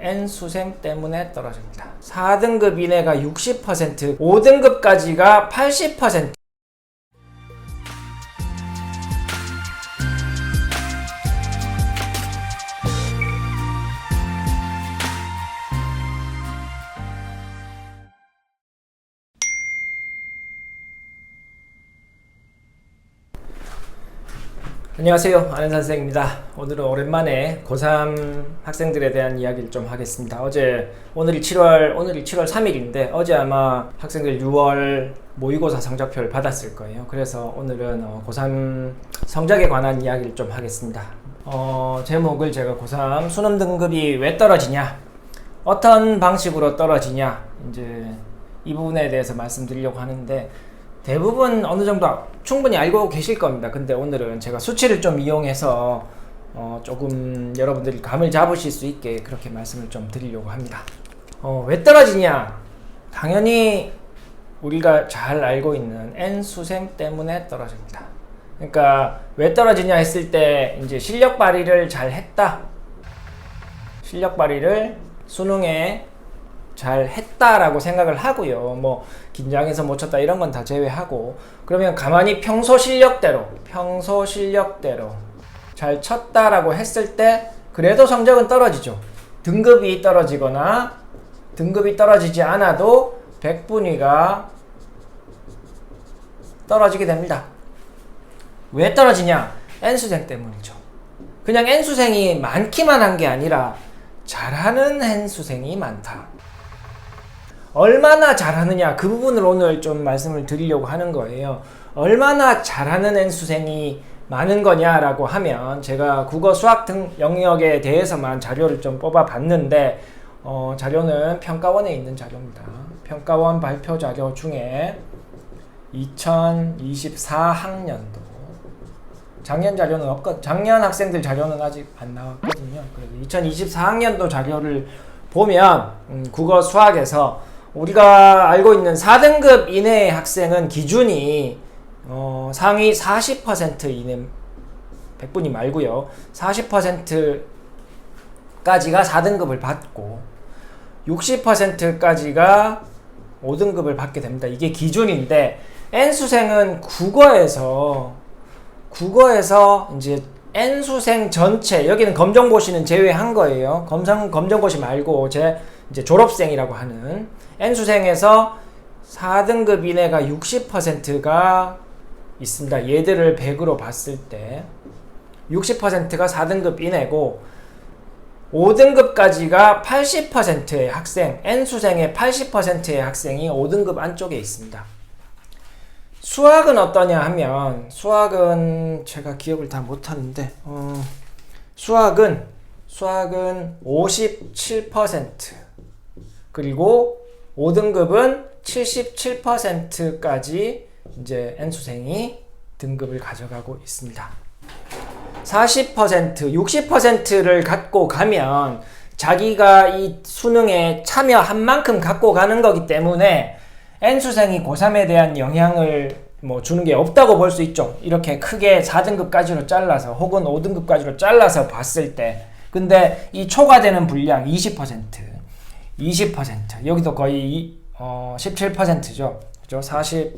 N수생 때문에 떨어집니다. 4등급 이내가 60%, 5등급까지가 80%. 안녕하세요, 안현선생입니다. 오늘은 오랜만에 고3 학생들에 대한 이야기를 좀 하겠습니다. 오늘이 7월 3일인데 어제 아마 학생들 6월 모의고사 성적표를 받았을 거예요. 그래서 오늘은 고3 성적에 관한 이야기를 좀 하겠습니다. 제목을 제가 고3 수능 등급이 왜 떨어지냐, 어떤 방식으로 떨어지냐, 이제 이 부분에 대해서 말씀드리려고 하는데, 대부분 어느 정도 충분히 알고 계실 겁니다. 근데 오늘은 제가 수치를 좀 이용해서 조금 여러분들이 감을 잡으실 수 있게 그렇게 말씀을 좀 드리려고 합니다. 왜 떨어지냐? 당연히 우리가 잘 알고 있는 N수생 때문에 떨어집니다. 그러니까 왜 떨어지냐 했을 때 이제 실력 발휘를 잘 했다, 실력 발휘를 수능에 잘 했다라고 생각을 하고요. 뭐 긴장해서 못 쳤다 이런 건 다 제외하고, 그러면 가만히 평소 실력대로 잘 쳤다라고 했을 때 그래도 성적은 떨어지죠. 등급이 떨어지거나 등급이 떨어지지 않아도 백분위가 떨어지게 됩니다. 왜 떨어지냐? N수생 때문이죠. 그냥 N수생이 많기만 한 게 아니라 잘하는 N수생이 많다. 얼마나 잘하느냐, 그 부분을 오늘 좀 말씀을 드리려고 하는 거예요. 얼마나 잘하는 N수생이 많은 거냐라고 하면, 제가 국어 수학 등 영역에 대해서만 자료를 좀 뽑아 봤는데, 자료는 평가원에 있는 자료입니다. 평가원 발표 자료 중에 2024학년도, 작년 자료는 없거든요. 작년 학생들 자료는 아직 안 나왔거든요. 그래서 2024학년도 자료를 보면 국어 수학에서 우리가 알고 있는 4등급 이내의 학생은 기준이 상위 40% 이내, 100분위 말고요, 40%까지가 4등급을 받고 60%까지가 5등급을 받게 됩니다. 이게 기준인데, N수생은 국어에서 이제 N수생 전체, 여기는 검정고시는 제외한 거예요. 검정고시 말고 이제 졸업생이라고 하는 N수생에서 4등급 이내가 60%가 있습니다. 얘들을 100으로 봤을 때 60%가 4등급 이내고, 5등급까지가 80%의 학생, N수생의 80%의 학생이 5등급 안쪽에 있습니다. 수학은 어떠냐 하면, 수학은 제가 기억을 다 못하는데, 수학은 57%, 그리고 5등급은 77%까지 이제 N수생이 등급을 가져가고 있습니다. 40%, 60%를 갖고 가면 자기가 이 수능에 참여한 만큼 갖고 가는 거기 때문에 N수생이 고3에 대한 영향을 주는 게 없다고 볼 수 있죠. 이렇게 크게 4등급까지로 잘라서 혹은 5등급까지로 잘라서 봤을 때. 근데 이 초과되는 분량 20%, 여기도 거의 17%죠. 그죠? 40,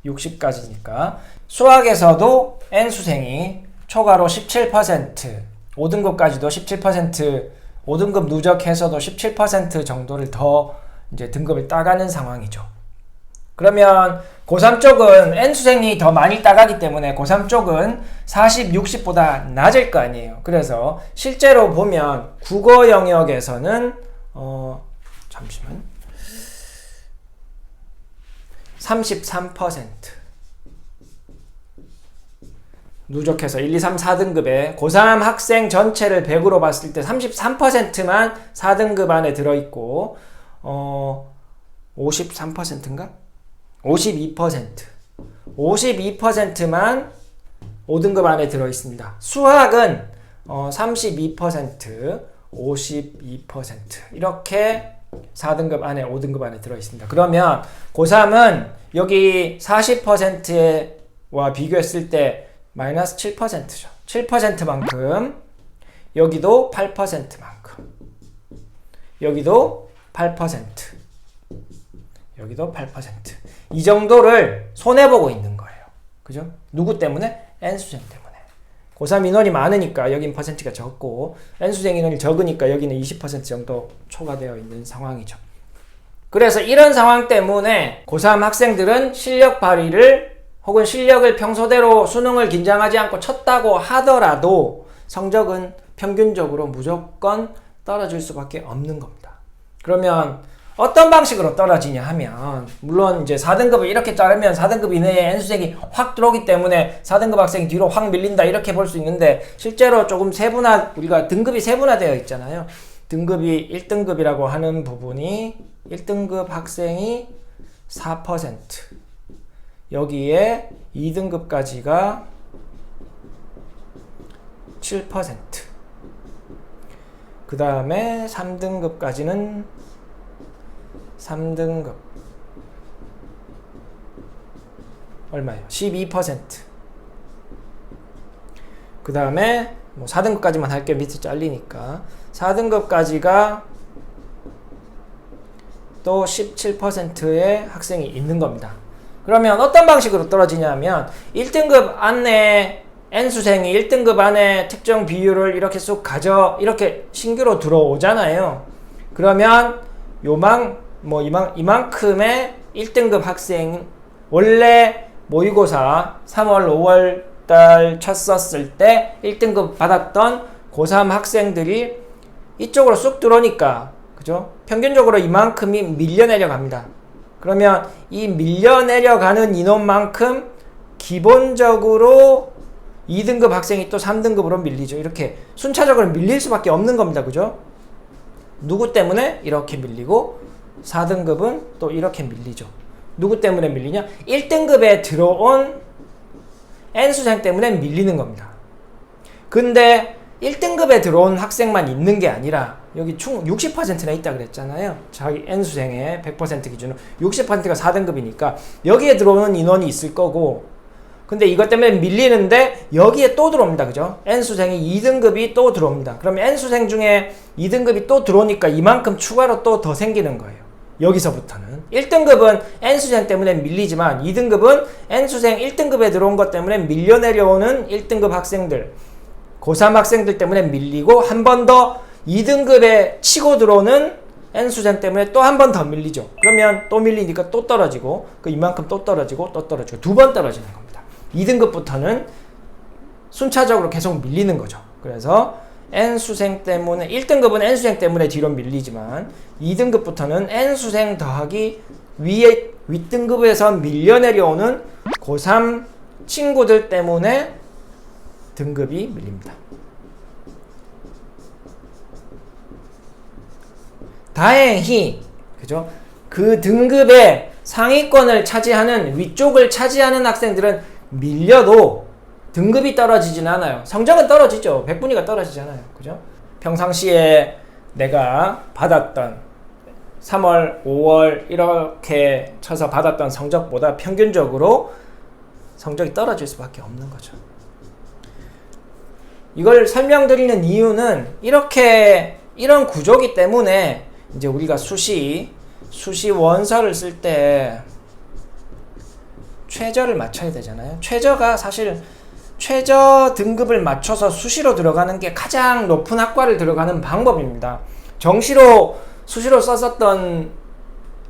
60까지니까. 수학에서도 N수생이 초과로 17%, 5등급까지도 17%, 5등급 누적해서도 17% 정도를 더 이제 등급을 따가는 상황이죠. 그러면 고3 쪽은 N수생이 더 많이 따가기 때문에 고3 쪽은 40, 60보다 낮을 거 아니에요. 그래서 실제로 보면 국어 영역에서는 33% 누적해서 1, 2, 3, 4등급에 고3 학생 전체를 100으로 봤을 때 33%만 4등급 안에 들어있고, 53%인가? 52%만 5등급 안에 들어있습니다. 수학은 32%, 52% 이렇게 4등급 안에 5등급 안에 들어있습니다. 그러면 고3은 여기 40%와 비교했을 때 마이너스 7%죠. 7%만큼, 여기도 8%만큼. 여기도 8%. 여기도 8%. 이 정도를 손해보고 있는 거예요. 그죠? 누구 때문에? N수생 때문에. 고3 인원이 많으니까 여긴 퍼센트가 적고 N수생 인원이 적으니까 여기는 20% 정도 초과되어 있는 상황이죠. 그래서 이런 상황 때문에 고3 학생들은 실력 발휘를 혹은 실력을 평소대로 수능을 긴장하지 않고 쳤다고 하더라도 성적은 평균적으로 무조건 떨어질 수밖에 없는 겁니다. 그러면 어떤 방식으로 떨어지냐 하면 물론 이제 4등급을 이렇게 자르면 4등급 이내에 N수생이 확 들어오기 때문에 4등급 학생이 뒤로 확 밀린다 이렇게 볼 수 있는데 실제로 조금 우리가 등급이 세분화되어 있잖아요. 등급이 1등급이라고 하는 부분이 1등급 학생이 4%, 여기에 2등급까지가 7%, 그 다음에 3등급까지는 3등급 얼마예요? 12%. 그 다음에 뭐 4등급까지만 할게요. 밑에 잘리니까 4등급까지가 또 17%의 학생이 있는 겁니다. 그러면 어떤 방식으로 떨어지냐면 1등급 안에 N수생이 1등급 안에 특정 비율을 이렇게 쑥 이렇게 신규로 들어오잖아요. 그러면 이만큼의 1등급 학생, 원래 모의고사 3월, 5월 달 쳤었을 때 1등급 받았던 고3 학생들이 이쪽으로 쑥 들어오니까, 그죠? 평균적으로 이만큼이 밀려내려갑니다. 그러면 이 밀려내려가는 인원만큼 기본적으로 2등급 학생이 또 3등급으로 밀리죠. 이렇게 순차적으로 밀릴 수밖에 없는 겁니다. 그죠? 누구 때문에 이렇게 밀리고 4등급은 또 이렇게 밀리죠. 누구 때문에 밀리냐? 1등급에 들어온 N수생 때문에 밀리는 겁니다. 근데 1등급에 들어온 학생만 있는 게 아니라 여기 총 60%나 있다 그랬잖아요. 자기 N수생의 100% 기준으로 60%가 4등급이니까 여기에 들어오는 인원이 있을 거고, 근데 이것 때문에 밀리는데 여기에 또 들어옵니다. 그죠? N수생이 2등급이 또 들어옵니다. 그럼 N수생 중에 2등급이 또 들어오니까 이만큼 추가로 또 더 생기는 거예요. 여기서부터는 1등급은 N수생 때문에 밀리지만 2등급은 N수생 1등급에 들어온 것 때문에 밀려 내려오는 1등급 학생들, 고3 학생들 때문에 밀리고, 한 번 더 2등급에 치고 들어오는 N수생 때문에 또 한 번 더 밀리죠. 그러면 또 밀리니까 또 떨어지고, 이만큼 또 떨어지고 또 떨어지고 두 번 떨어지는 겁니다. 2등급부터는 순차적으로 계속 밀리는 거죠. 그래서 N수생 때문에 1등급은 N수생 때문에 뒤로 밀리지만 2등급부터는 N수생 더하기 윗등급에서 밀려 내려오는 고3 친구들 때문에 등급이 밀립니다. 다행히, 그죠? 그 등급의 상위권을 차지하는, 위쪽을 차지하는 학생들은 밀려도 등급이 떨어지진 않아요. 성적은 떨어지죠. 100분위가 떨어지잖아요. 그죠? 평상시에 내가 받았던 3월, 5월 이렇게 쳐서 받았던 성적보다 평균적으로 성적이 떨어질 수밖에 없는 거죠. 이걸 설명드리는 이유는 이런 구조기 때문에 이제 우리가 수시 원서를 쓸 때 최저를 맞춰야 되잖아요. 최저가 사실 최저 등급을 맞춰서 수시로 들어가는 게 가장 높은 학과를 들어가는 방법입니다. 수시로 썼었던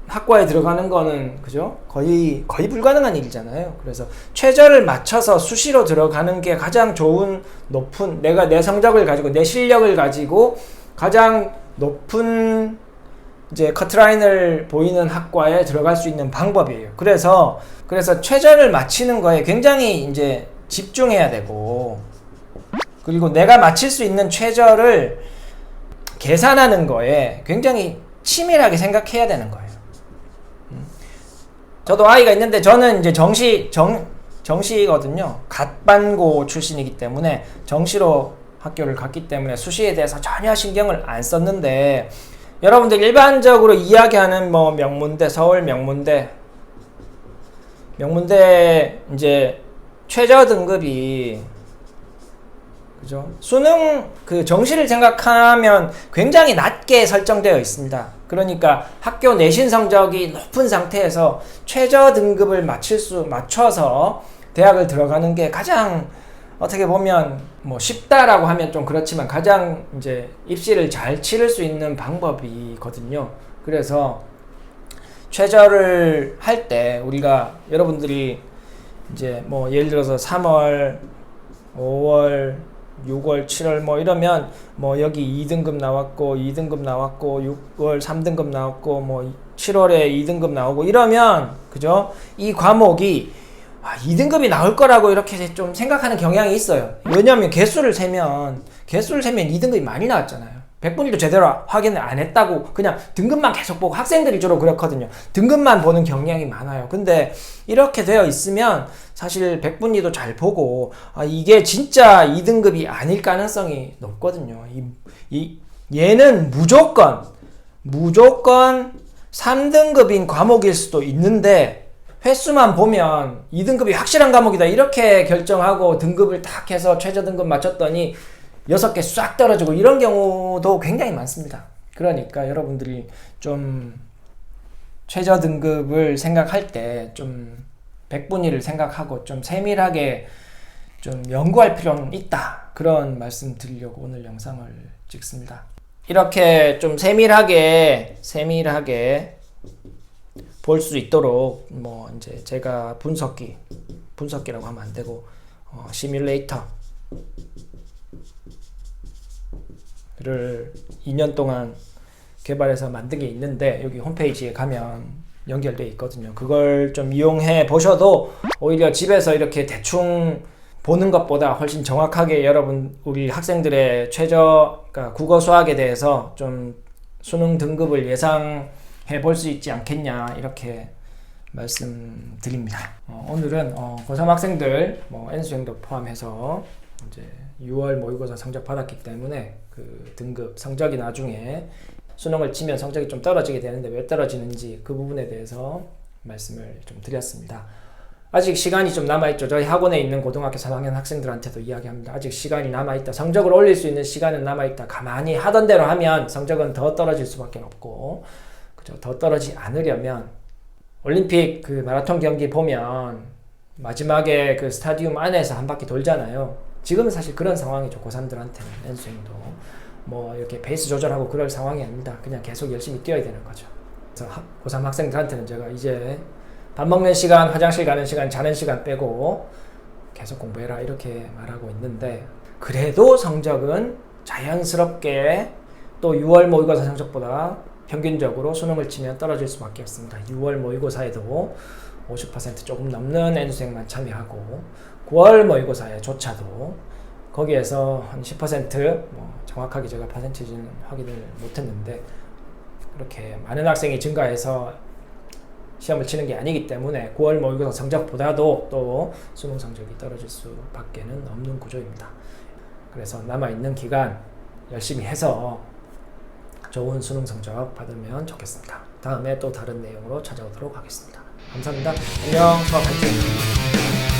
학과에 들어가는 거는, 그죠? 거의 불가능한 일이잖아요. 그래서 최저를 맞춰서 수시로 들어가는 게 가장 높은, 내가 내 성적을 가지고, 내 실력을 가지고 가장 높은 이제 커트라인을 보이는 학과에 들어갈 수 있는 방법이에요. 그래서 최저를 맞추는 거에 굉장히 이제 집중해야 되고, 그리고 내가 맞출 수 있는 최저를 계산하는 거에 굉장히 치밀하게 생각해야 되는 거예요. 저도 아이가 있는데 저는 이제 정시거든요. 갓반고 출신이기 때문에 정시로 학교를 갔기 때문에 수시에 대해서 전혀 신경을 안 썼는데, 여러분들 일반적으로 이야기하는 뭐 명문대, 서울 명문대 이제 최저 등급이 그죠? 수능 그 정시를 생각하면 굉장히 낮게 설정되어 있습니다. 그러니까 학교 내신 성적이 높은 상태에서 최저 등급을 맞춰서 대학을 들어가는 게 가장 어떻게 보면 뭐 쉽다라고 하면 좀 그렇지만 가장 이제 입시를 잘 치를 수 있는 방법이거든요. 그래서 최저를 할 때 우리가 여러분들이 이제 뭐 예를 들어서 3월, 5월, 6월, 7월 뭐 이러면 뭐 여기 2등급 나왔고 2등급 나왔고 6월 3등급 나왔고 뭐 7월에 2등급 나오고 이러면 그죠? 이 과목이 2등급이 나올 거라고 이렇게 좀 생각하는 경향이 있어요. 왜냐하면 개수를 세면 2등급이 많이 나왔잖아요. 백분위도 제대로 확인을 안 했다고 그냥 등급만 계속 보고 학생들이 주로 그렇거든요. 등급만 보는 경향이 많아요. 근데 이렇게 되어 있으면 사실 백분위도 잘 보고 이게 진짜 2등급이 아닐 가능성이 높거든요. 얘는 무조건 3등급인 과목일 수도 있는데 횟수만 보면 2등급이 확실한 과목이다 이렇게 결정하고 등급을 딱 해서 최저 등급 맞췄더니 6개 싹 떨어지고 이런 경우도 굉장히 많습니다. 그러니까 여러분들이 좀 최저 등급을 생각할 때 좀 백분위를 생각하고 좀 세밀하게 좀 연구할 필요는 있다. 그런 말씀 드리려고 오늘 영상을 찍습니다. 이렇게 좀 세밀하게 볼 수 있도록 뭐 이제 제가 분석기라고 하면 안 되고 시뮬레이터를 2년 동안 개발해서 만든 게 있는데 여기 홈페이지에 가면 연결되어 있거든요. 그걸 좀 이용해 보셔도 오히려 집에서 이렇게 대충 보는 것보다 훨씬 정확하게 우리 학생들의 그러니까 국어 수학에 대해서 좀 수능 등급을 예상해 볼 수 있지 않겠냐 이렇게 말씀드립니다. 오늘은 고3 학생들 N수행도 포함해서 이제 6월 모의고사 성적 받았기 때문에 그 등급 성적이 나중에 수능을 치면 성적이 좀 떨어지게 되는데 왜 떨어지는지 그 부분에 대해서 말씀을 좀 드렸습니다. 아직 시간이 좀 남아있죠. 저희 학원에 있는 고등학교 3학년 학생들한테도 이야기합니다. 아직 시간이 남아있다. 성적을 올릴 수 있는 시간은 남아있다. 가만히 하던 대로 하면 성적은 더 떨어질 수밖에 없고, 그죠? 더 떨어지지 않으려면 올림픽 그 마라톤 경기 보면 마지막에 그 스타디움 안에서 한 바퀴 돌잖아요. 지금은 사실 그런 상황이죠. 고3들한테는 N수행도 뭐 이렇게 페이스 조절하고 그럴 상황이 아닙니다. 그냥 계속 열심히 뛰어야 되는 거죠. 그래서 고3 학생들한테는 제가 이제 밥 먹는 시간, 화장실 가는 시간, 자는 시간 빼고 계속 공부해라 이렇게 말하고 있는데, 그래도 성적은 자연스럽게 또 6월 모의고사 성적보다 평균적으로 수능을 치면 떨어질 수밖에 없습니다. 6월 모의고사에도 50% 조금 넘는 N수행만 참여하고 9월 모의고사에조차도 거기에서 한 10% 정확하게 제가 퍼센티지는 확인을 못했는데 그렇게 많은 학생이 증가해서 시험을 치는 게 아니기 때문에 9월 모의고사 성적보다도 또 수능 성적이 떨어질 수밖에는 없는 구조입니다. 그래서 남아있는 기간 열심히 해서 좋은 수능 성적 받으면 좋겠습니다. 다음에 또 다른 내용으로 찾아오도록 하겠습니다. 감사합니다. 안녕. 수학 파이팅!